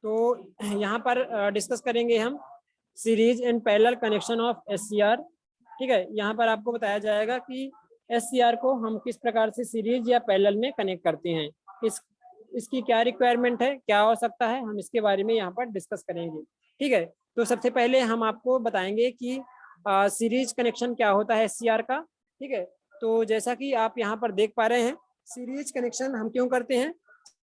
तो यहाँ पर डिस्कस करेंगे हम series and parallel connection of SCR. ठीक है, यहाँ पर आपको बताया जाएगा कि एससीआर को हम किस प्रकार से सीरीज या पैरेलल में कनेक्ट करते हैं, इसकी क्या रिक्वायरमेंट है, क्या हो सकता है, हम इसके बारे में यहाँ पर डिस्कस करेंगे। ठीक है, तो सबसे पहले हम आपको बताएंगे कि सीरीज कनेक्शन क्या होता है एससीआर का। ठीक है, तो जैसा कि आप यहाँ पर देख पा रहे हैं, सीरीज कनेक्शन हम क्यों करते हैं।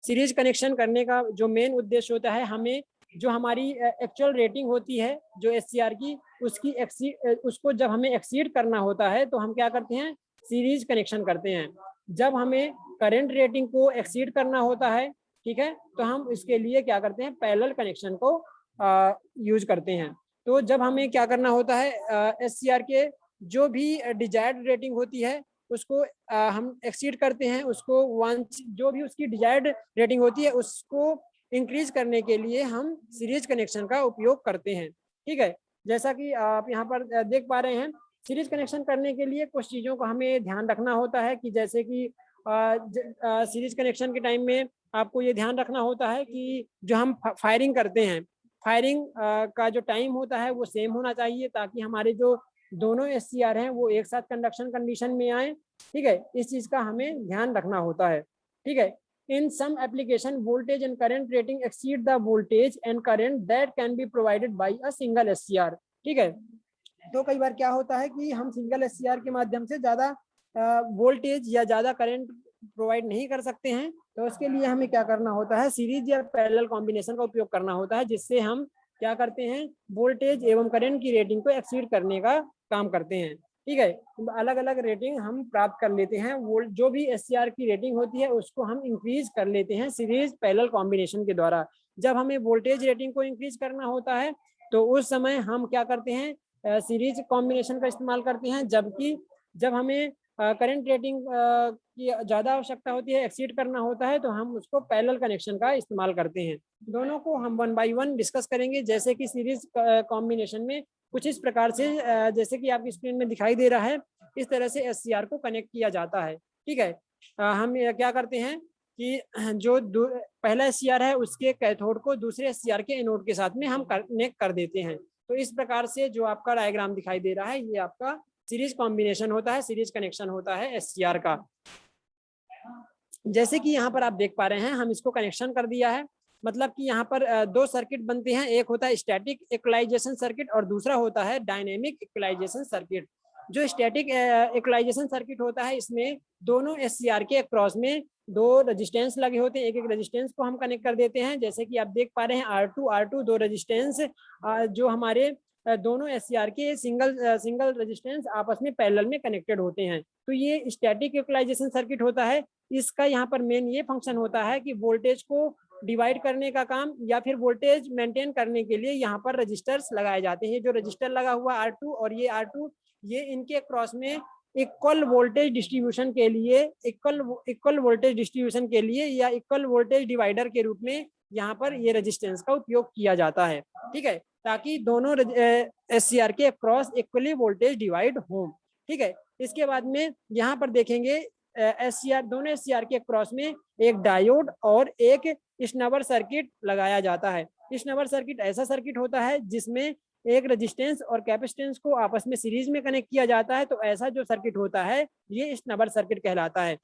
सीरीज कनेक्शन करने का जो मेन उद्देश्य होता है, हमें जो हमारी एक्चुअल रेटिंग होती है जो एससीआर की, उसको जब हमें एक्सीड करना होता है तो हम क्या करते हैं, सीरीज कनेक्शन करते हैं। जब हमें करंट रेटिंग को एक्सीड करना होता है, ठीक है, तो हम इसके लिए क्या करते हैं, पैरेलल कनेक्शन को यूज करते हैं। तो जब हमें क्या करना होता है, एससीआर के जो भी डिजायर्ड रेटिंग होती है उसको हम एक्सीड करते हैं, उसको जो भी उसकी डिजायर्ड रेटिंग होती है उसको इंक्रीज करने के लिए हम सीरीज कनेक्शन का उपयोग करते हैं। ठीक है, जैसा कि आप यहाँ पर देख पा रहे हैं, सीरीज कनेक्शन करने के लिए कुछ चीज़ों का हमें ध्यान रखना होता है कि जैसे कि सीरीज कनेक्शन के टाइम में आपको ये ध्यान रखना होता है कि जो हम फायरिंग करते हैं, फायरिंग का जो टाइम होता है वो सेम होना चाहिए, ताकि हमारे जो दोनों एससीआर हैं वो एक साथ कंडक्शन कंडीशन में आए। ठीक है, इस चीज़ का हमें ध्यान रखना होता है। ठीक है, in some application voltage and current rating exceed the voltage and current that can be provided by a single SCR। ठीक है, तो कई बार क्या होता है कि हम सिंगल एससीआर के माध्यम से ज़्यादा वोल्टेज या ज़्यादा करंट प्रोवाइड नहीं कर सकते हैं, तो उसके लिए हमें क्या करना होता है, सीरीज या पैरेलल कॉम्बिनेशन का उपयोग करना होता है, जिससे हम क्या करते हैं, वोल्टेज एवं करंट की रेटिंग को एक्सीड करने का काम करते हैं। ठीक है, अलग अलग रेटिंग हम प्राप्त कर लेते हैं, वोल्ट जो भी एससीआर की रेटिंग होती है उसको हम इंक्रीज कर लेते हैं सीरीज पैरेलल कॉम्बिनेशन के द्वारा। जब हमें वोल्टेज रेटिंग को इंक्रीज करना होता है तो उस समय हम क्या करते हैं, सीरीज कॉम्बिनेशन का इस्तेमाल करते हैं, जबकि जब हमें करंट रेटिंग की ज़्यादा आवश्यकता होती है, एक्सीड करना होता है, तो हम उसको पैरेलल कनेक्शन का इस्तेमाल करते हैं। दोनों को हम वन बाय वन डिस्कस करेंगे। जैसे कि सीरीज कॉम्बिनेशन में कुछ इस प्रकार से, जैसे कि आपकी स्क्रीन में दिखाई दे रहा है, इस तरह से एससीआर को कनेक्ट किया जाता है। ठीक है, हम क्या करते हैं कि जो पहला एससीआर है उसके कैथोड को दूसरे एससीआर के एनोड के साथ में हम कनेक्ट कर देते हैं। तो इस प्रकार से जो आपका डायग्राम दिखाई दे रहा है ये आपका सीरीज कॉम्बिनेशन होता है, सीरीज कनेक्शन होता है एससीआर का। जैसे कि यहाँ पर आप देख पा रहे हैं, हम इसको कनेक्शन कर दिया है, मतलब कि यहाँ पर दो सर्किट बनते हैं, एक होता है स्टैटिक इक्वलाइजेशन सर्किट और दूसरा होता है डायनेमिक इक्वलाइजेशन सर्किट। जो स्टैटिक इक्वलाइजेशन सर्किट होता है, इसमें दोनों एससीआर के अक्रॉस में दो रेजिस्टेंस लगे होते हैं, एक एक रेजिस्टेंस को हम कनेक्ट कर देते हैं। जैसे कि आप देख पा रहे हैं R2 दो रेजिस्टेंस जो हमारे दोनों एससीआर के सिंगल रेजिस्टेंस आपस में पैरेलल में कनेक्टेड होते हैं। तो ये स्टैटिक इक्वलाइजेशन सर्किट होता है। इसका यहाँ पर मेन ये फंक्शन होता है कि वोल्टेज को डिवाइड करने का काम या फिर वोल्टेज मेंटेन करने के लिए यहाँ पर रजिस्टर्स लगाए जाते हैं। जो रजिस्टर लगा हुआ R2 और ये R2, ये इनके क्रॉस में इक्वल वोल्टेज डिस्ट्रीब्यूशन के लिए, इक्वल वोल्टेज डिस्ट्रीब्यूशन के लिए या इक्वल वोल्टेज डिवाइडर के रूप में यहाँ पर ये रेजिस्टेंस का उपयोग किया जाता है। ठीक है, ताकि दोनों एससीआर के अक्रॉस इक्वली वोल्टेज डिवाइड हो। ठीक है, इसके बाद में यहाँ पर देखेंगे एससीआर, दोनों एससीआर के क्रॉस में एक डायोड और एक स्नबर सर्किट लगाया जाता है। स्नबर सर्किट ऐसा सर्किट होता है जिसमें एक रेजिस्टेंस और कैपेसिटेंस को आपस में सीरीज में कनेक्ट किया जाता है। तो ऐसा जो सर्किट होता है ये स्नबर सर्किट कहलाता है।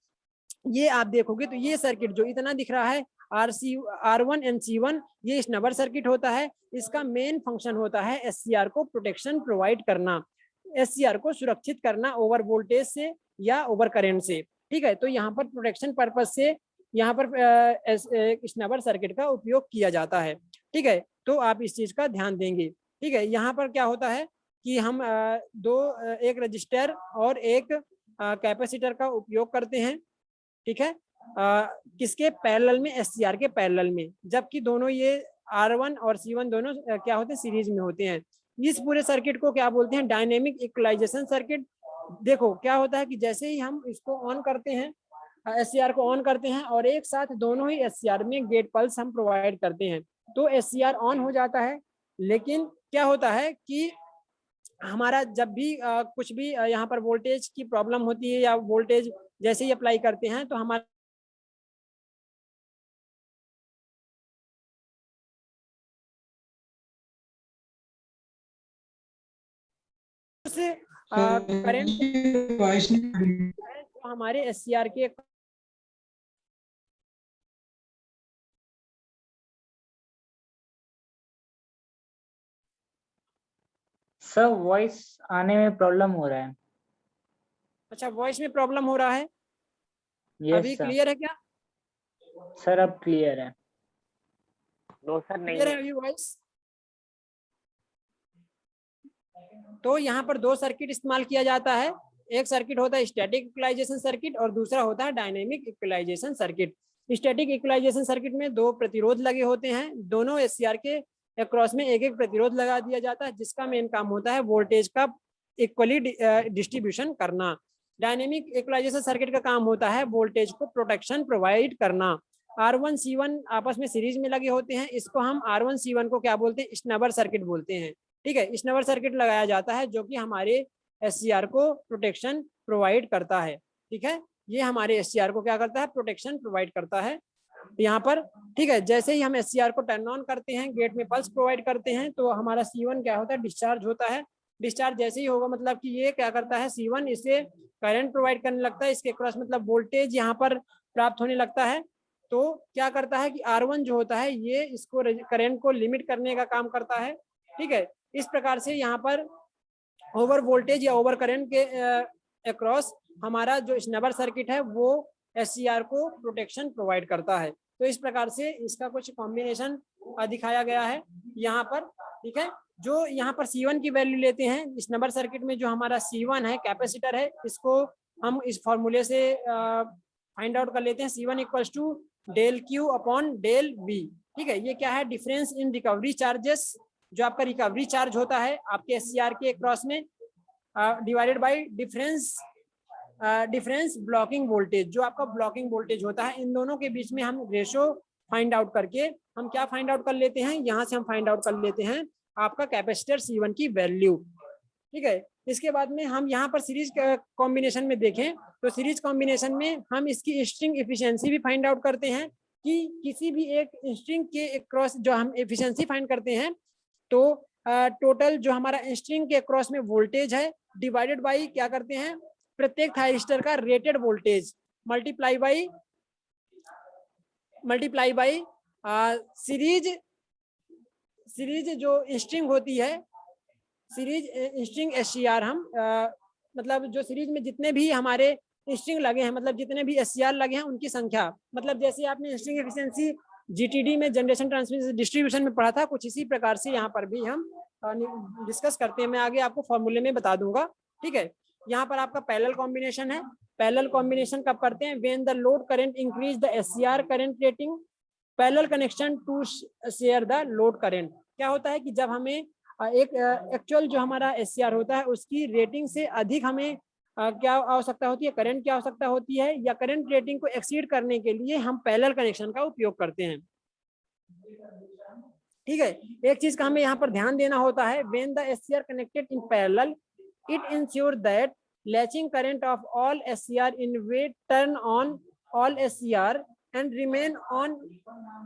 ये आप देखोगे तो ये सर्किट जो इतना दिख रहा है R1 एंड C1, ये स्नबर सर्किट होता है। इसका मेन फंक्शन होता है एससीआर को प्रोटेक्शन प्रोवाइड करना, एससीआर को सुरक्षित करना ओवर वोल्टेज से या ओवर करंट से। ठीक है, तो यहाँ पर प्रोटेक्शन पर्पज से यहाँ पर स्नबर सर्किट का उपयोग किया जाता है। ठीक है, तो आप इस चीज का ध्यान देंगे। ठीक है, यहाँ पर क्या होता है कि हम एक रजिस्टर और एक कैपेसिटर का उपयोग करते हैं। ठीक है, किसके पैरेलल में, एससीआर के पैरेलल में, जबकि दोनों ये R1 और C1 दोनों क्या होते हैं, सीरीज में होते हैं। इस पूरे सर्किट को क्या बोलते हैं, डायनेमिक इक्वलाइजेशन सर्किट। देखो क्या होता है कि जैसे ही हम इसको ऑन करते हैं, एससीआर को ऑन करते हैं और एक साथ दोनों ही एससीआर में गेट पल्स हम प्रोवाइड करते हैं, तो एससीआर ऑन हो जाता है। लेकिन क्या होता है कि हमारा जब भी कुछ भी यहाँ पर वोल्टेज की प्रॉब्लम होती है या वोल्टेज जैसे ही अप्लाई करते हैं तो हमारा करंट हमारे SCR के सर वॉइस आने में प्रॉब्लम हो रहा है। अच्छा, वॉइस में प्रॉब्लम हो रहा है। अभी यस सर। क्लियर है क्या? सर अब क्लियर है। नो सर नहीं क्लियर है है। अभी वॉइस? तो यहाँ पर दो सर्किट इस्तेमाल किया जाता है। एक सर्किट होता है स्टैटिक इक्विलाइजेशन सर्किट और दूसरा होता है dynamic equalisation circuit. Static equalisation circuit में दो प्रतिरोध लगे होते हैं, दोनों SCR के अक्रॉस में एक एक प्रतिरोध लगा दिया जाता है, जिसका मेन काम होता है वोल्टेज का इक्वली डिस्ट्रीब्यूशन करना। डायनेमिक इक्विलाइजेशन सर्किट का काम होता है वोल्टेज को प्रोटेक्शन प्रोवाइड करना। R1 C1 आपस में सीरीज में लगे होते हैं, इसको हम R1 C1 को क्या बोलते हैं? स्नबर सर्किट बोलते हैं। ठीक है, स्नबर सर्किट लगाया जाता है जो कि हमारे SCR को प्रोटेक्शन प्रोवाइड करता है। ठीक है, ये हमारे SCR को क्या करता है? प्रोटेक्शन प्रोवाइड करता है यहाँ पर। ठीक है, जैसे ही हम SCR को टर्न ऑन करते हैं, गेट में पल्स प्रोवाइड करते हैं, तो हमारा C1 क्या होता है? डिस्चार्ज होता है। डिस्चार्ज जैसे ही होगा मतलब कि ये क्या करता है? C1 इसे करंट प्रोवाइड करने लगता है, इसके क्रॉस मतलब वोल्टेज यहाँ पर प्राप्त होने लगता है। तो क्या करता है कि R1 जो होता है ये इसको करंट को लिमिट करने का काम करता है। ठीक है, इस प्रकार से यहाँ पर ओवर वोल्टेज या ओवर करंट के अक्रॉस हमारा जो स्नबर सर्किट है वो SCR को प्रोटेक्शन प्रोवाइड करता है। तो इस प्रकार से इसका कुछ कॉम्बिनेशन दिखाया गया है यहाँ पर। ठीक है, जो यहाँ पर C1 की वैल्यू लेते हैं इस नंबर सर्किट में, जो हमारा C1 है कैपेसिटर है, इसको हम इस फॉर्मूले से फाइंड आउट कर लेते हैं। C1 equals to del Q upon del V। ठीक है, ये क्या है? डिफरेंस इन रिकवरी चार्जेस, जो आपका रिकवरी चार्ज होता है आपके SCR के क्रॉस में, divided by difference blocking voltage, जो आपका ब्लॉकिंग वोल्टेज होता है। इन दोनों के बीच में हम रेशो फाइंड आउट करके हम क्या फाइंड आउट कर लेते हैं? यहाँ से हम फाइंड आउट कर लेते हैं आपका कैपेसिटर C1 की वैल्यू। ठीक है, इसके बाद में हम यहाँ पर सीरीज कॉम्बिनेशन में देखें तो सीरीज कॉम्बिनेशन में हम इसकी स्ट्रिंग एफिशिएंसी भी फाइंड आउट करते हैं कि किसी भी एक स्ट्रिंग के क्रॉस जो हम एफिशिएंसी फाइंड करते हैं तो टोटल जो हमारा स्ट्रिंग के क्रॉस में वोल्टेज है डिवाइडेड बाई क्या करते हैं? प्रत्येक थायरिस्टर का rated voltage multiply by series जो स्ट्रिंग होती है, सीरीज स्ट्रिंग SCR हम मतलब जो सीरीज में जितने भी हमारे स्ट्रिंग लगे हैं, मतलब जितने भी SCR लगे हैं उनकी संख्या, मतलब जैसे आपने स्ट्रिंग एफिशिएंसी GTD में जनरेशन ट्रांसमिशन डिस्ट्रीब्यूशन में पढ़ा था, कुछ इसी प्रकार से यहाँ पर भी हम डिस्कस करते हैं। मैं आगे आपको फॉर्मूले में बता दूंगा। ठीक है, यहाँ पर आपका पैरेलल कॉम्बिनेशन है। पैरेलल कॉम्बिनेशन कब करते हैं? When the load current increase the SCR current rating parallel connection to share the load current. क्या होता है कि जब हमें एक एक्चुअल जो हमारा SCR होता है उसकी रेटिंग से अधिक हमें क्या आवश्यकता होती है? करंट की आवश्यकता होती है, या करंट रेटिंग को एक्सीड करने के लिए हम पैरेलल कनेक्शन का उपयोग करते हैं। ठीक है, एक चीज का हमें यहाँ पर ध्यान देना होता है, when the SCR connected in parallel it ensure that latching current of all SCR in way turn on all SCR and remain on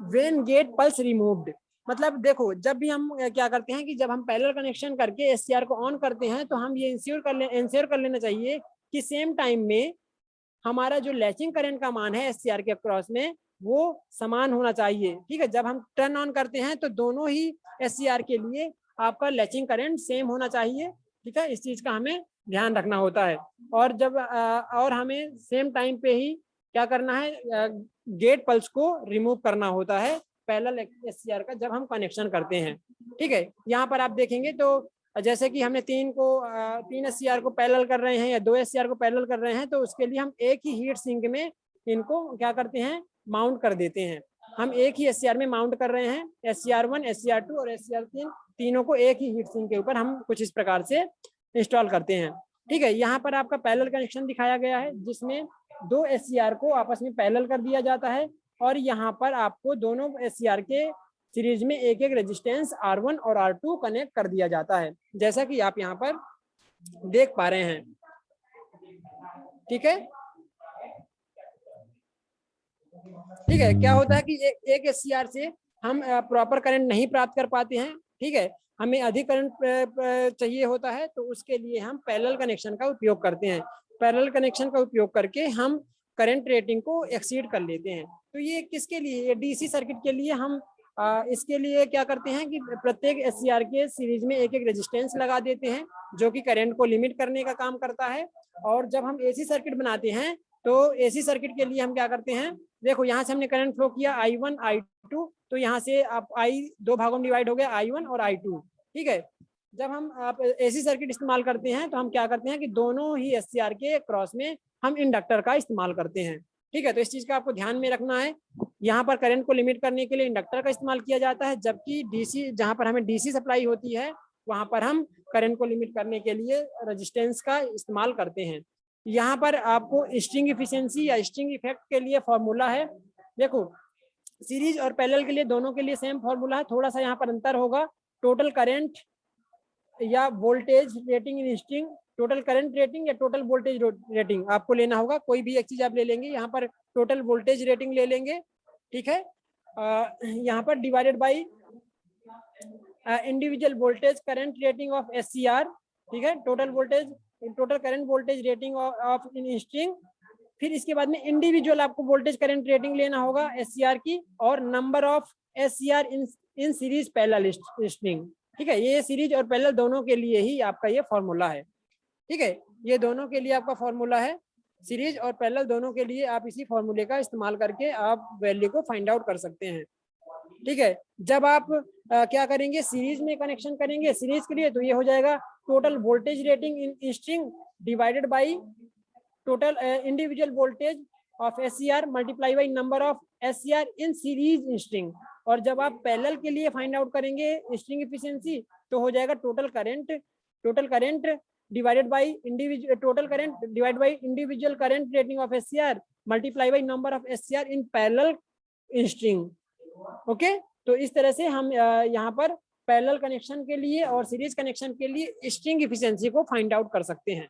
when gate pulse removed. मतलब देखो, जब भी हम क्या करते हैं कि जब हम पैरेलल कनेक्शन करके SCR को ऑन करते हैं तो हम ये इंश्योर कर लेना चाहिए कि सेम टाइम में हमारा जो लैचिंग करंट का मान है SCR के अक्रॉस में वो समान होना चाहिए। ठीक है, जब हम टर्न ऑन करते हैं तो दोनों ही SCR के लिए आपका लैचिंग करंट सेम होना चाहिए। ठीक है, इस चीज का हमें ध्यान रखना होता है। और जब और हमें सेम टाइम पे ही क्या करना है? गेट पल्स को रिमूव करना होता है पैरेलल SCR का जब हम कनेक्शन करते हैं। ठीक है, यहाँ पर आप देखेंगे तो जैसे कि हमने तीन SCR को पैरेलल कर रहे हैं या 2 SCR को पैरेलल कर रहे हैं, तो उसके लिए हम एक ही हीट सिंक में इनको क्या करते हैं? माउंट कर देते हैं। हम एक ही SCR में माउंट कर रहे हैं, SCR1 SCR2 और SCR3 तीनों को एक ही हीट सिंक के ऊपर हम कुछ इस प्रकार से इंस्टॉल करते हैं। ठीक है, यहाँ पर आपका पैरेलल कनेक्शन दिखाया गया है जिसमें 2 SCR को आपस में पैरेलल कर दिया जाता है और यहाँ पर आपको दोनों SCR के सीरीज में एक एक रेजिस्टेंस R1 और R2 कनेक्ट कर दिया जाता है, जैसा कि आप यहाँ पर देख पा रहे हैं। ठीक है, ठीक है, क्या होता है कि एक SCR से हम प्रॉपर करंट नहीं प्राप्त कर पाते हैं। ठीक है, हमें अधिक करंट चाहिए होता है, तो उसके लिए हम पैरेलल कनेक्शन का उपयोग करते हैं। पैरेलल कनेक्शन का उपयोग करके हम करंट रेटिंग को एक्सीड कर लेते हैं। तो ये किसके लिए, ये डीसी सर्किट के लिए हम इसके लिए क्या करते हैं कि प्रत्येक एससीआर के सीरीज में एक एक रेजिस्टेंस लगा देते हैं, जो कि करंट को लिमिट करने का काम करता है। और जब हम एसी सर्किट बनाते हैं, तो एसी सर्किट के लिए हम क्या करते हैं, देखो यहाँ से हमने करंट फ्लो किया I1 I2, तो यहाँ से आप I दो भागों में डिवाइड हो गया, I1 और I2, ठीक है। जब हम आप एसी सर्किट इस्तेमाल करते हैं, तो हम क्या करते हैं कि दोनों ही एससीआर के क्रॉस में हम इंडक्टर का इस्तेमाल करते हैं, ठीक है। तो इस चीज का आपको ध्यान में रखना है। यहाँ पर करंट को लिमिट करने के लिए इंडक्टर का इस्तेमाल किया जाता है, जबकि डीसी, जहाँ पर हमें डीसी सप्लाई होती है, वहां पर हम करंट को लिमिट करने के लिए रेजिस्टेंस का इस्तेमाल करते हैं। यहाँ पर आपको स्ट्रिंग इफिशियंसी या स्ट्रिंग इफेक्ट के लिए फॉर्मूला है। देखो सीरीज और पैरेलल के लिए दोनों के लिए सेम फॉर्मूला है, थोड़ा सा यहाँ पर अंतर होगा। टोटल करंट या voltage rating in string, total current rating या टोटल वोल्टेज रेटिंग आपको लेना होगा, कोई भी एक चीज आप ले लेंगे। यहाँ पर टोटल वोल्टेज रेटिंग ले लेंगे, ठीक है। यहाँ पर divided by individual voltage current rating of SCR, ठीक है। Total voltage, total current voltage rating of in string, फिर इसके बाद में इंडिविजुअल आपको वोल्टेज करंट रेटिंग लेना होगा एससीआर की, और number of SCR in series parallel string, ठीक है। ये सीरीज और पैरेलल दोनों के लिए ही आपका ये फॉर्मूला है, ठीक है। ये दोनों के लिए आपका फॉर्मूला है, सीरीज और पैरेलल दोनों के लिए आप इसी फॉर्मूले का इस्तेमाल करके आप वैल्यू को फाइंड आउट कर सकते हैं, ठीक है। जब आप क्या करेंगे, सीरीज में कनेक्शन करेंगे सीरीज के लिए, तो ये हो जाएगा total voltage rating in string divided by total individual voltage of SCR multiply by number of SCR in series in string. और जब आप पैरेलल के लिए फाइंड आउट करेंगे स्ट्रिंग एफिशिएंसी, तो हो जाएगा total current divided by individual, total current divide by individual current rating of SCR multiply by number of SCR in parallel in string, okay. तो इस तरह से हम यहाँ पर पैरेलल कनेक्शन के लिए और सीरीज कनेक्शन के लिए स्ट्रिंग एफिशिएंसी को फाइंड आउट कर सकते हैं।